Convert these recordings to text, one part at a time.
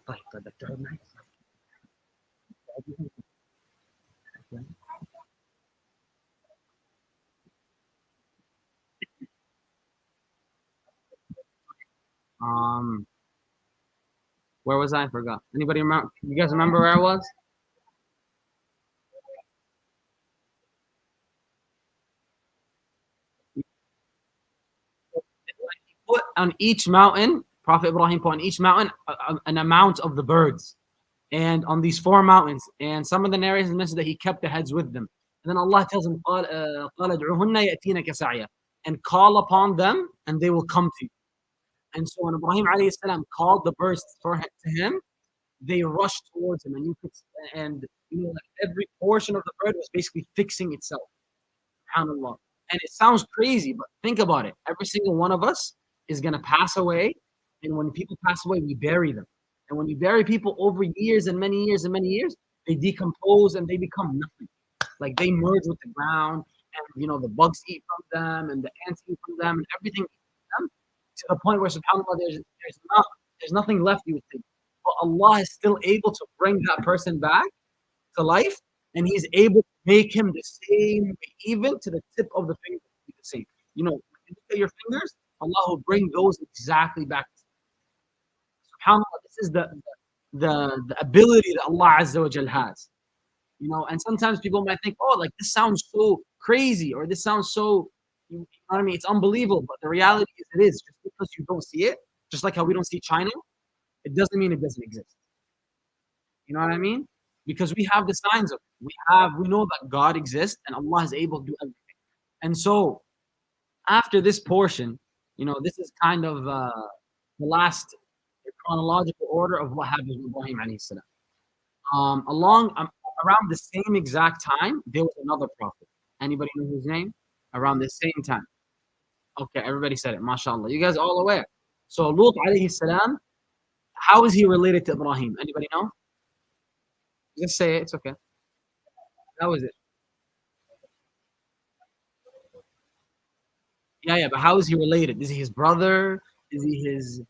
طيب بدك تقعد معي؟ Um, where was I? I forgot. Anybody remember? You guys remember where I was? Put on each mountain, Prophet Ibrahim put on each mountain an amount of the birds, and on these four mountains. And some of the narrators mention that he kept the heads with them. And then Allah tells him, قال ادعوهن يأتينك سعيا, and call upon them, and they will come to you. And so when Ibrahim alayhi salam called the birds to him, they rushed towards him, and like every portion of the bird was basically fixing itself. SubhanAllah. And it sounds crazy, but think about it. Every single one of us is going to pass away. And when people pass away, we bury them. And when you bury people over years and many years and many years, they decompose and they become nothing. Like they merge with the ground, and the bugs eat from them, and the ants eat from them, and everything eats from them, to the point where subhanAllah, there's nothing left, you would think. But Allah is still able to bring that person back to life, and He's able to make him the same, even to the tip of the finger, be the same. When you look at your fingers, Allah will bring those exactly back. SubhanAllah, this is the ability that Allah Azza wa Jal has. And sometimes people might think, oh, like this sounds so crazy, or this sounds so, you know what I mean? It's unbelievable. But the reality is, it is. Just because you don't see it, just like how we don't see China, it doesn't mean it doesn't exist. You know what I mean? Because we have the signs of it. We know that God exists and Allah is able to do everything. And so after this portion, this is kind of the last chronological order of what happened with Ibrahim alayhi salam. Around the same exact time, there was another prophet. Anybody know his name? Around the same time. Okay, everybody said it. MashaAllah. You guys are all aware. So Lut alayhi salam, how is he related to Ibrahim? Anybody know? Just say it. It's okay. That was it. Yeah, but how is he related? Is he his brother? Is he his?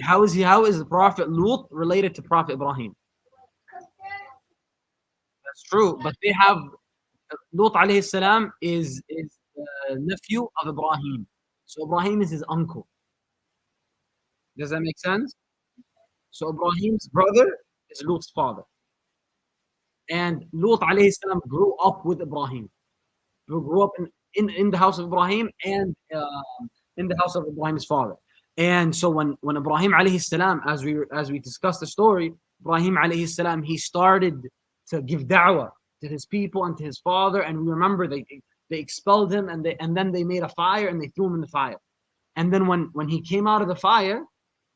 How is the Prophet Lut related to Prophet Ibrahim? That's true, but they have Lut alayhi salam is the nephew of Ibrahim. So Ibrahim is his uncle. Does that make sense? So Ibrahim's brother is Lut's father. And Lut alayhi salam grew up with Ibrahim. He grew up in the house of Ibrahim and in the house of Ibrahim's father. And so when Ibrahim alayhi salam, as we discussed the story, Ibrahim alayhi salam, he started to give da'wah to his people and to his father. And we remember they expelled him, and then they made a fire and they threw him in the fire. And then when he came out of the fire,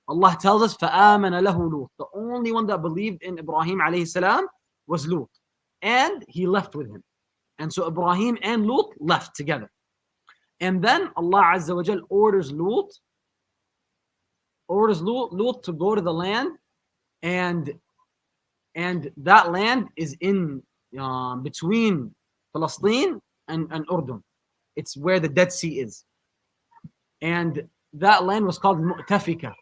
Allah tells us, فَآمَنَ لَهُ لُوط. The only one that believed in Ibrahim alayhi salam was Lut. And he left with him. And so Ibrahim and Lut left together. And then Allah Azza wa Jal orders Lut to go to the land, and that land is in between Palestine and Urdun. It's where the Dead Sea is. And that land was called Mu'tafika.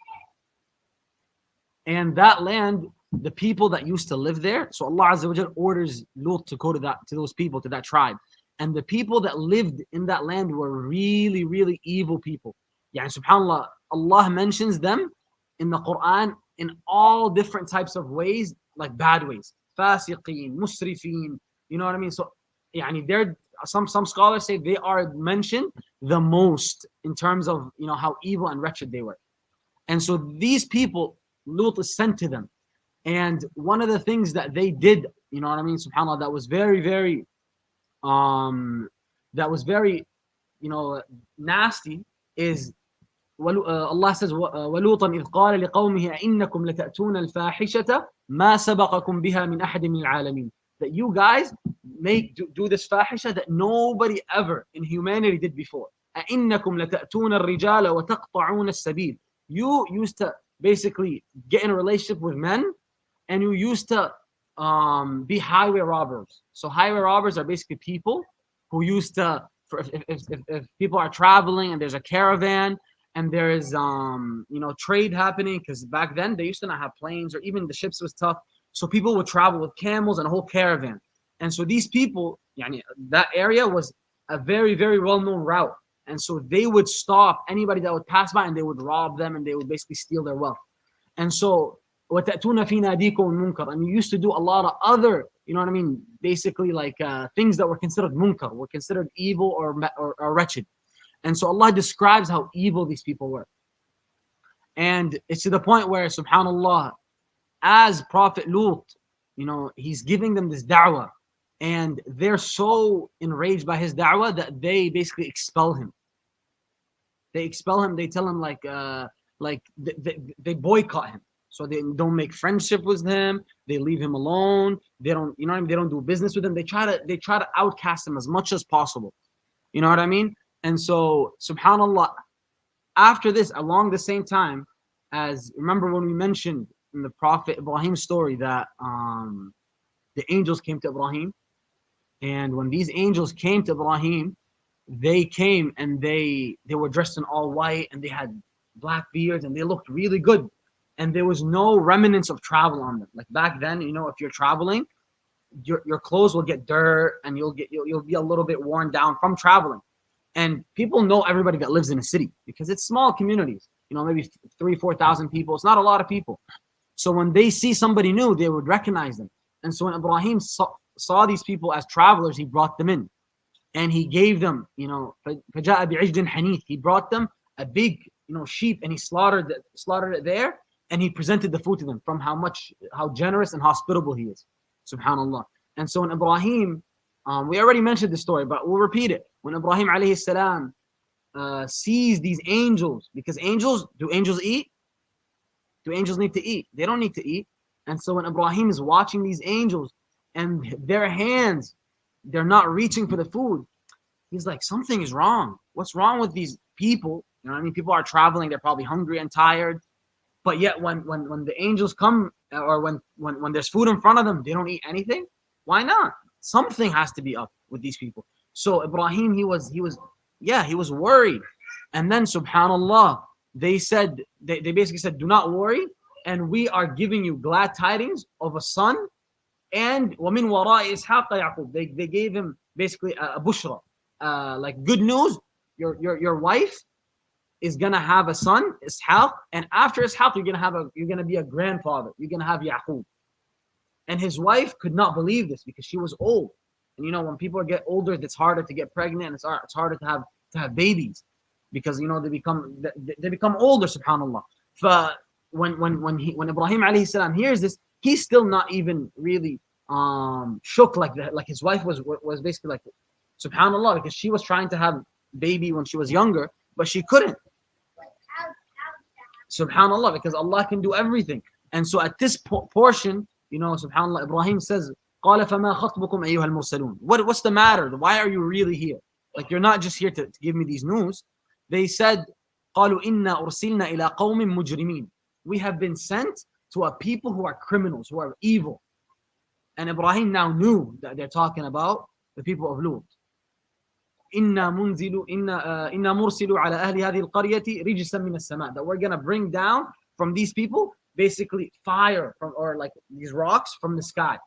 And that land, the people that used to live there, so Allah Azza wa Jal orders Lut to go to those people, to that tribe. And the people that lived in that land were really, really evil people. SubhanAllah, Allah mentions them in the Quran in all different types of ways, like bad ways. Fasiqeen, musrifeen, you know what I mean? So, they're some scholars say they are mentioned the most in terms of how evil and wretched they were. And so these people, Lut is sent to them. And one of the things that they did, subhanAllah, that was very, very nasty is Allah says, وَلُوطًا إِذْ قَالَ لِقَوْمِهِ أَإِنَّكُمْ لَتَأْتُونَ الْفَاحِشَةَ مَا سَبَقَكُمْ بِهَا مِنْ أَحَدٍ مِنَ الْعَالَمِينَ. That you guys do this fahisha that nobody ever in humanity did before. أَإِنَّكُمْ لَتَأْتُونَ الرِّجَالَ وَتَقْطَعُونَ السَّبِيلَ. You used to basically get in a relationship with men, and you used to be highway robbers. So highway robbers are basically people who used to for if people are traveling and there's a caravan and there is trade happening, because back then they used to not have planes or even the ships was tough, so people would travel with camels and a whole caravan. And so these people, that area was a very, very well-known route, and so they would stop anybody that would pass by and they would rob them and they would basically steal their wealth. And so وَتَأْتُونَ فِي نَادِيكُمُ الْمُنكَرَ, and you used to do a lot of other, basically like things that were considered munkar, were considered evil or wretched. And so Allah describes how evil these people were. And it's to the point where, subhanallah, as Prophet Lut, he's giving them this da'wah, and they're so enraged by his da'wah that they basically expel him. They expel him. They tell him they boycott him. So they don't make friendship with him. They leave him alone. They don't, they don't do business with him. They try to outcast him as much as possible. You know what I mean? And so, subhanallah, after this, along the same time, as remember when we mentioned in the Prophet Ibrahim story that the angels came to Ibrahim, and when these angels came to Ibrahim, they came and they were dressed in all white and they had black beards and they looked really good, and there was no remnants of travel on them. Like back then, if you're traveling, your clothes will get dirt and you'll be a little bit worn down from traveling. And people know everybody that lives in a city because it's small communities, maybe 3,000-4,000 people. It's not a lot of people. So when they see somebody new, they would recognize them. And so when Ibrahim saw these people as travelers, he brought them in and he gave them, فَجَاءَ بِعِجْدٍ حَنِيثٍ, he brought them a big, sheep, and he slaughtered it there, and he presented the food to them from how generous and hospitable he is, subhanallah. And so when Ibrahim, we already mentioned the story, but we'll repeat it. When Ibrahim alayhi salam sees these angels, because do angels eat? Do angels need to eat? They don't need to eat. And so when Ibrahim is watching these angels and their hands, they're not reaching for the food, he's like, something is wrong. What's wrong with these people? People are traveling, they're probably hungry and tired. But yet when the angels come, or when there's food in front of them, they don't eat anything. Why not? Something has to be up with these people. So Ibrahim, he was worried. And then subhanallah, they basically said, do not worry, and we are giving you glad tidings of a son, and وَمِنْ وَرَاءِ إِسْحَاقَ يَعْقُوب. They gave him basically a bushra, like good news. Your wife is gonna have a son, Ishaq, and after Ishaq, you're gonna be a grandfather. You're gonna have Yaqub. And his wife could not believe this because she was old. And when people get older, it's harder to get pregnant. It's harder to have babies because they become older. Subhanallah. When Ibrahim alayhi salam hears this, he's still not even really shook like that. Like his wife was basically like, subhanallah, because she was trying to have baby when she was younger, but she couldn't. Subhanallah, because Allah can do everything. And so at this portion, subhanallah, Ibrahim says, قَالَ فَمَا خَطْبُكُمْ أَيُّهَا الْمُرْسَلُونَ. What's the matter? Why are you really here? Like, you're not just here to give me these news. They said, قَالُوا إِنَّا أُرْسِلْنَا إِلَىٰ قَوْمٍ مُجْرِمِينَ. We have been sent to a people who are criminals, who are evil. And Ibrahim now knew that they're talking about the people of Lut. إِنَّا مُرْسِلُوا عَلَى أَهْلِ هَذِهِ الْقَرْيَةِ رِجْسًا مِنَ السَّمَاءِ. That we're going to bring down from these people basically fire or like these rocks from the sky.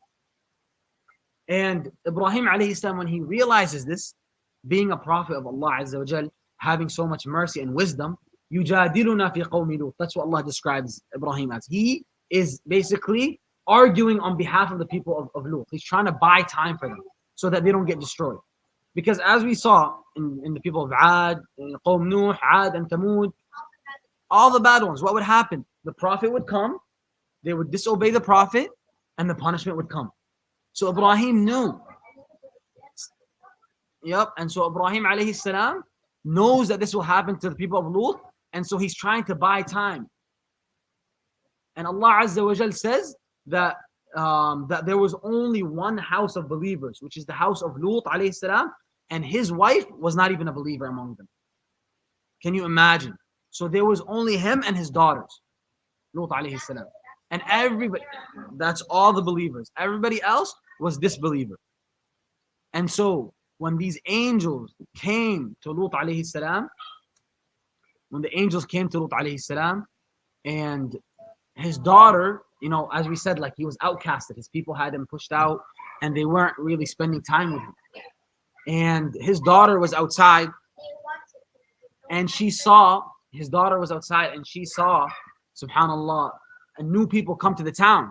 And Ibrahim alayhi salam, when he realizes this, being a prophet of Allah Azza wa Jal, having so much mercy and wisdom, يُجَادِلُنَا فِي قَوْمِ لُوط. That's what Allah describes Ibrahim as. He is basically arguing on behalf of the people of Lut. He's trying to buy time for them so that they don't get destroyed. Because as we saw in the people of Ad, Qawm Nuh, Ad and Thamud, all the bad ones, what would happen? The prophet would come, they would disobey the prophet, and the punishment would come. So Ibrahim knew. Yep. And so Ibrahim alayhi salam knows that this will happen to the people of Lut, and so he's trying to buy time. And Allah Azza wa Jal says that there was only one house of believers, which is the house of Lut alayhi salam, and his wife was not even a believer among them. Can you imagine? So there was only him and his daughters, Lut alayhi salam. And everybody, that's all the believers. Everybody else was disbeliever. And so when these angels came to Lut alayhi salam, when the angels came to Lut alayhi salam, and his daughter, as we said, like he was outcasted. His people had him pushed out, and they weren't really spending time with him. And his daughter was outside, and she saw his daughter was outside, and she saw, subhanallah, new people come to the town.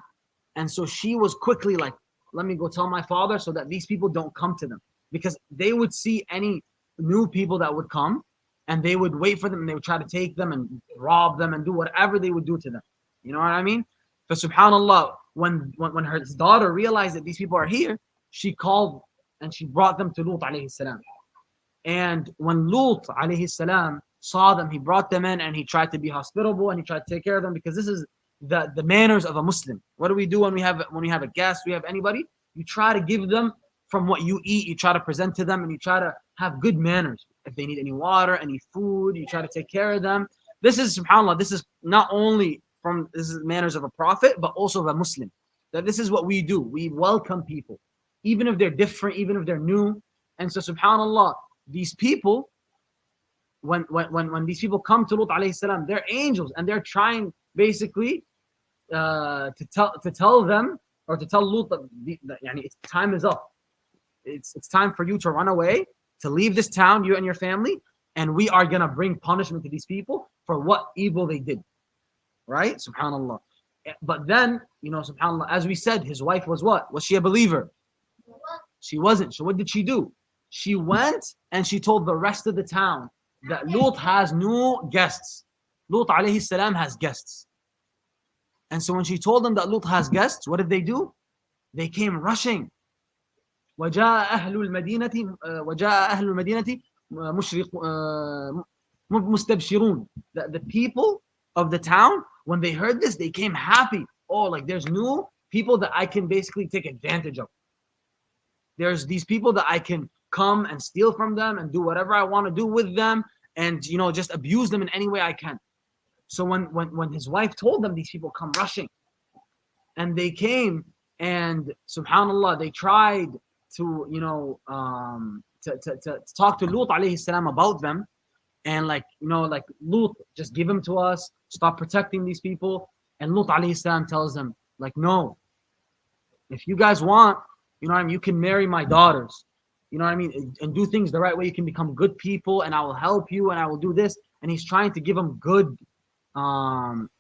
And so she was quickly like, let me go tell my father so that these people don't come to them, because they would see any new people that would come, and they would wait for them, and they would try to take them and rob them and do whatever they would do to them. You know what I mean? But subhanallah, when her daughter realized that these people are here, she called and she brought them to Lut alayhi salam. And when Lut alayhi salam saw them, he brought them in, and he tried to be hospitable, and he tried to take care of them, because this is the manners of a Muslim. What do we do when we have a guest, we have anybody? You try to give them from what you eat. You try to present to them, and you try to have good manners. If they need any water, any food, you try to take care of them. This is, subhanAllah, this is not only this is manners of a prophet, but also of a Muslim. That this is what we do. We welcome people, even if they're different, even if they're new. And so, subhanAllah, these people, when these people come to Lut alayhi salam, they're angels, and they're trying basically to tell them, or to tell Lut that time is up. It's time for you to run away, to leave this town, you and your family, and we are gonna bring punishment to these people for what evil they did. Right? Subhanallah. But then, subhanallah, as we said, his wife was what? Was she a believer? She wasn't. So what did she do? She went and she told the rest of the town that Lut has new guests. Lut alayhi salam has guests. And so when she told them that Lut has guests, what did they do? They came rushing. وجاء أهل المدينة مستبشرون. The people of the town, when they heard this, they came happy. Oh, like there's new people that I can basically take advantage of. There's these people that I can come and steal from them and do whatever I want to do with them, and just abuse them in any way I can. So when his wife told them, these people come rushing, and they came, and subhanallah, they tried to to talk to Lut alayhi salam about them, and like Lut, just give them to us, stop protecting these people. And Lut alayhi salam tells them, like, no, if you guys want, you can marry my daughters, and do things the right way. You can become good people, and I will help you, and I will do this. And he's trying to give them good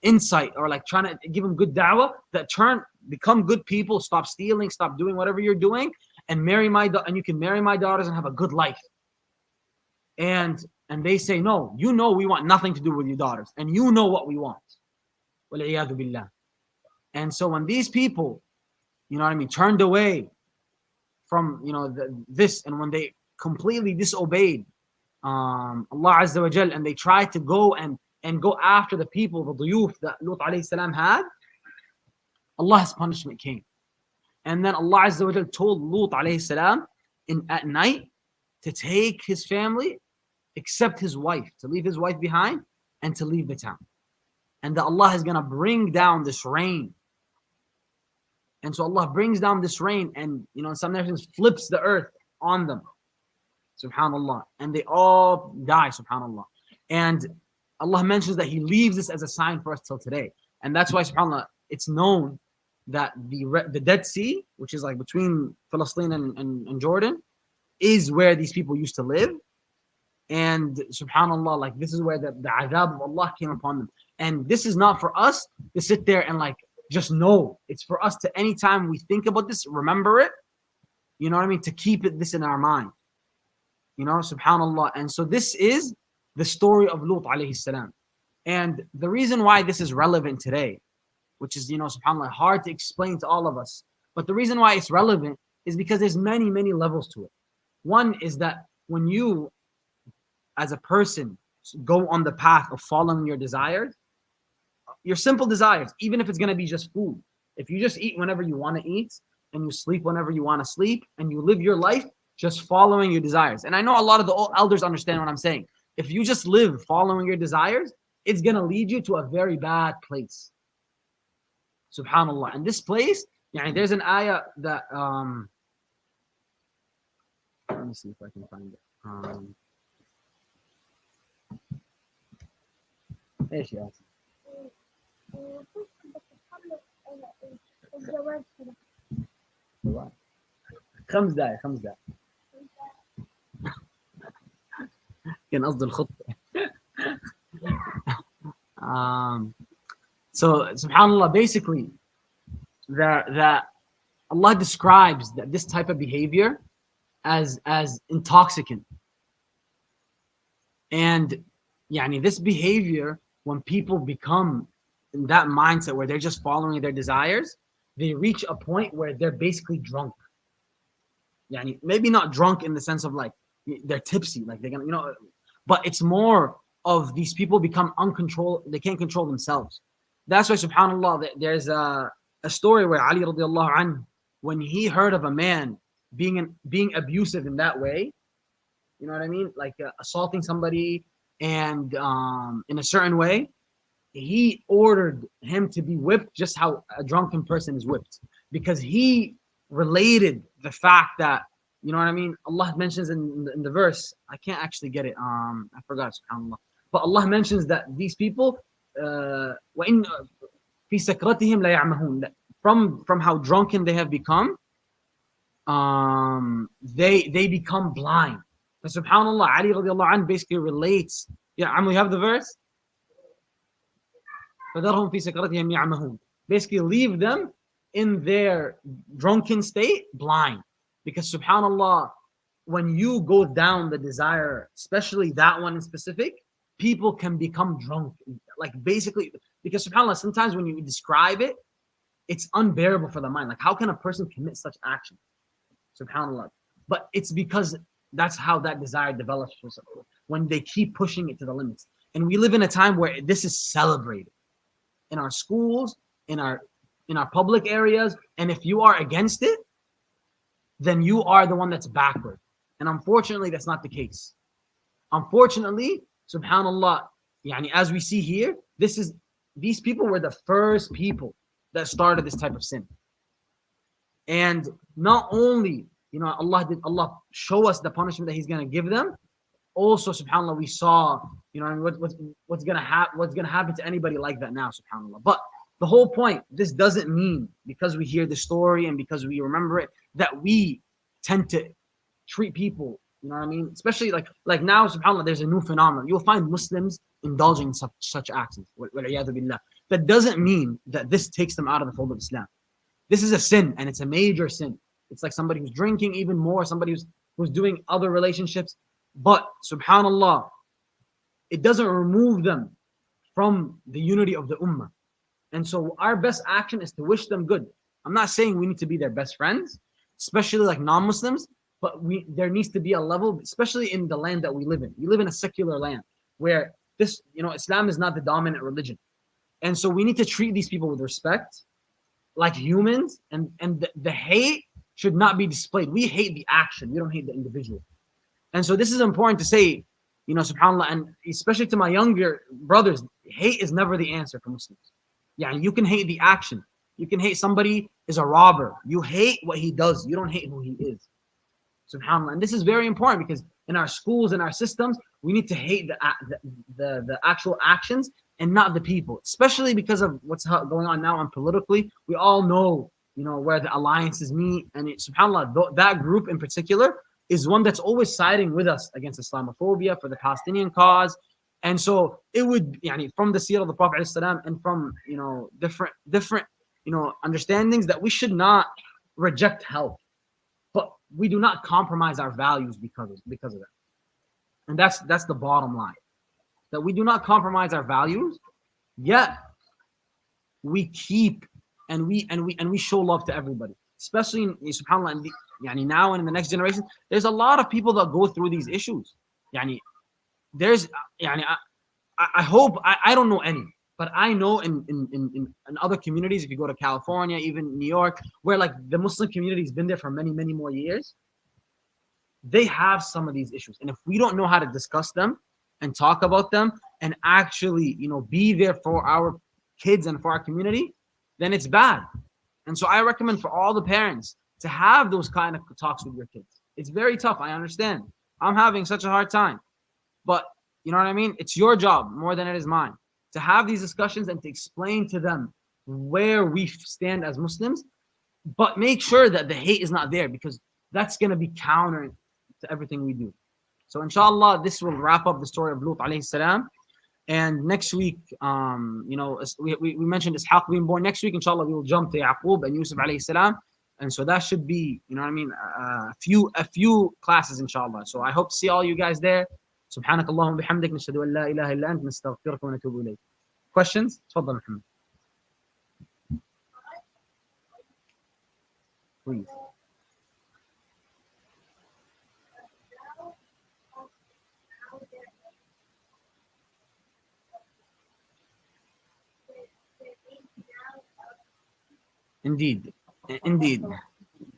insight, or like trying to give them good da'wah, that become good people, stop stealing, stop doing whatever you're doing, and and you can marry my daughters and have a good life. And they say, no, we want nothing to do with your daughters, and you know what we want. وَالْعِيَاذُ بِاللَّهِ. And so when these people, turned away from this, and when they completely disobeyed Allah Azza wa Jal, and they tried to go and go after the people, the duyuf that Lut alayhi salam had, Allah's punishment came. And then Allah Azza wa Jal told Lut alayhi salam at night to take his family, except his wife, to leave his wife behind, and to leave the town. And that Allah is going to bring down this rain. And so Allah brings down this rain, and in some nations flips the earth on them. Subhanallah. And they all die, subhanallah. And Allah mentions that He leaves this as a sign for us till today. And that's why, subhanallah, it's known that the Dead Sea, which is like between Palestine and Jordan, is where these people used to live. And subhanallah, like this is where the adhab of Allah came upon them. And this is not for us to sit there and like just know. It's for us to, anytime we think about this, remember it. You know what I mean? To keep this in our mind. Subhanallah. And so this is the story of Lut alayhi salam. And the reason why this is relevant today, which is, subhanallah, hard to explain to all of us, but the reason why it's relevant is because there's many, many levels to it. One is that when you, as a person, go on the path of following your desires, your simple desires, even if it's going to be just food. If you just eat whenever you want to eat, and you sleep whenever you want to sleep, and you live your life just following your desires. And I know a lot of the old elders understand what I'm saying. If you just live following your desires, it's going to lead you to a very bad place. Subhanallah. And this place, there's an ayah that Let me see if I can find it. ايش يا أسف؟ خمس دقائق 5 دقائق كان قصدي الخطة. So subhanallah, basically that Allah describes that this type of behavior as intoxicant. And yani, this behavior, when people become in that mindset where they're just following their desires, they reach a point where they're basically drunk. Yani, maybe not drunk in the sense of like they're tipsy, like they're gonna, but it's more of these people become uncontrolled, they can't control themselves. That's why subhanallah, there's a story where Ali radiallahu anhu, when he heard of a man being abusive in that way, you know what I mean, like assaulting somebody and in a certain way, he ordered him to be whipped just how a drunken person is whipped, because he related the fact that, you know what I mean, Allah mentions in the verse, I can't actually get it, I forgot, subhanallah, but Allah mentions that these people وَإِنَّ فِي سَكْرَتِهِمْ لَيَعْمَهُونَ, from how drunken they have become, they become blind. But subhanallah, Ali radiallahu anh basically relates. Yeah, we have the verse. فَذَرْهُمْ فِي سَكْرَتِهِمْ يَعْمَهُونَ. Basically leave them in their drunken state blind. Because subhanallah, when you go down the desire, especially that one in specific, people can become drunk. Like basically, because subhanallah, sometimes when you describe it, it's unbearable for the mind. Like how can a person commit such action? Subhanallah. But it's because that's how that desire develops when they keep pushing it to the limits. And we live in a time where this is celebrated in our schools, in our public areas. And if you are against it, then you are the one that's backward. And unfortunately, that's not the case. Unfortunately, subhanallah, yani, as we see here, these people were the first people that started this type of sin. And not only, Allah show us the punishment that He's going to give them. Also, subhanallah, we saw, what's going to happen to anybody like that now, subhanallah. But the whole point, this doesn't mean because we hear the story and because we remember it that we tend to treat people, you know what I mean? Especially like now, subhanallah, there's a new phenomenon. You'll find Muslims indulging in such actions. That doesn't mean that this takes them out of the fold of Islam. This is a sin, and it's a major sin. It's like somebody who's drinking, even more, somebody who's doing other relationships. But subhanallah, it doesn't remove them from the unity of the ummah. And so our best action is to wish them good. I'm not saying we need to be their best friends, especially like non-Muslims, but there needs to be a level, especially in the land that we live in. We live in a secular land where Islam is not the dominant religion. And so we need to treat these people with respect, like humans, and the hate should not be displayed. We hate the action. We don't hate the individual. And so this is important to say, subhanAllah, and especially to my younger brothers, hate is never the answer for Muslims. Yeah, you can hate the action. You can hate somebody is a robber. You hate what he does. You don't hate who he is. SubhanAllah. And this is very important because in our schools and our systems, we need to hate the actual actions and not the people, especially because of what's going on now on politically. We all know, where the alliances meet. And SubhanAllah, that group in particular is one that's always siding with us against Islamophobia for the Palestinian cause. And so it would, from the seerah of the Prophet ﷺ and from, different, understandings that we should not reject help, but we do not compromise our values because of that. And that's the bottom line, that we do not compromise our values, yet we keep and we show love to everybody, especially in subhanAllah, now and in the next generation. There's a lot of people that go through these issues. There's I hope I don't know any, but I know in other communities, if you go to California, even New York, where like the Muslim community has been there for many, many more years, they have some of these issues. And if we don't know how to discuss them and talk about them and actually, be there for our kids and for our community, then it's bad. And so I recommend for all the parents to have those kind of talks with your kids. It's very tough. I understand. I'm having such a hard time. But you know what I mean? It's your job more than it is mine to have these discussions and to explain to them where we stand as Muslims, but make sure that the hate is not there because that's going to be counter to everything we do. So inshallah, this will wrap up the story of Lut alayhi salam. And next week, we mentioned Ishaq being born. Next week, inshallah, we will jump to Yaqub and Yusuf alayhi salam. And so that should be, you know what I mean, a few classes, inshallah. So I hope to see all you guys there. سبحانك اللهم بحمدك نشهد أن لا إله إلا أنت نستغفرك ونتوب إليك. Questions? تفضل محمد. Please. Indeed. Indeed.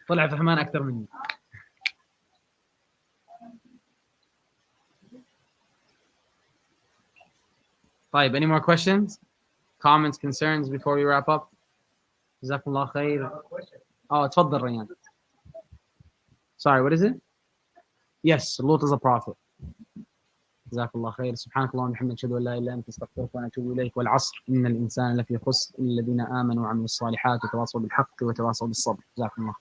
طلع فهمان أكثر مني. طيب, any more questions, comments, concerns before we wrap up? جزاكم الله خير. Oh, تفضل ريان. Sorry, what is it? Yes, Lot is a prophet. جزاك الله خير. سبحانك اللهم وبحمدك نشهد أن لا إله إلا أنت نستغفرك ونتوب إليك. والعصر إن الإنسان لفي خسر إلا الذين آمنوا وعملوا الصالحات وتواصوا بالحق وتواصوا بالصبر. جزاكم الله.